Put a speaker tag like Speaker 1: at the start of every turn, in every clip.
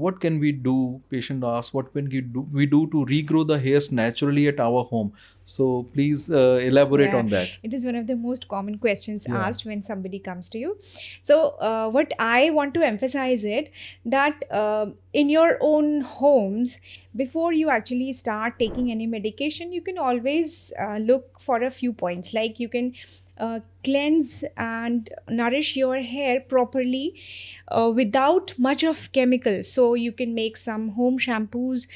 Speaker 1: what can we do? Patient asks, what can we do to regrow the hairs naturally at our home? So please elaborate
Speaker 2: Yeah,
Speaker 1: on that.
Speaker 2: it is one of the most common questions
Speaker 1: Yeah.
Speaker 2: asked when somebody comes to you. So, what I want to emphasize it that in your own homes, before you actually start taking any medication, you can always look for a few points. Like you can cleanse and nourish your hair properly without much of chemicals. So you can make some home shampoos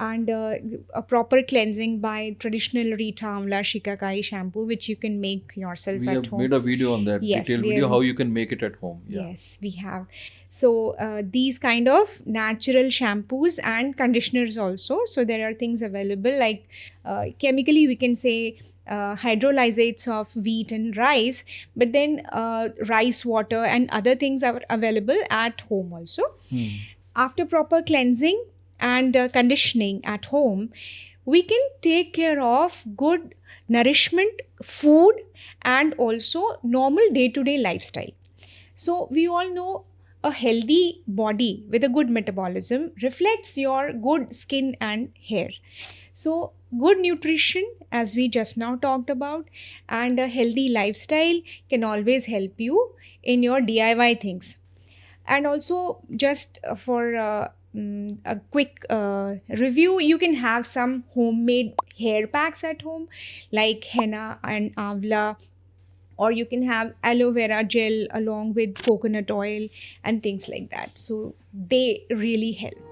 Speaker 2: and a proper cleansing by traditional Rita Amla Shikakai shampoo, which you can make yourself
Speaker 1: We
Speaker 2: at
Speaker 1: have
Speaker 2: home.
Speaker 1: made a video on that,
Speaker 2: Yes,
Speaker 1: detailed
Speaker 2: we
Speaker 1: video,
Speaker 2: have.
Speaker 1: how you can make it at home. Yeah.
Speaker 2: Yes, we have. So these kind of natural shampoos and conditioners also. So there are things available like chemically we can say hydrolysates of wheat and rice, but then rice water and other things are available at home also. After proper cleansing and conditioning at home, we can take care of good nourishment, food, and also normal day to day lifestyle. So, we all know a healthy body with a good metabolism reflects your good skin and hair. So, good nutrition, as we just now talked about, and a healthy lifestyle can always help you in your DIY things. And also, just for a quick review, you can have some homemade hair packs at home like henna and avla, or you can have aloe vera gel along with coconut oil and things like that. So they really help.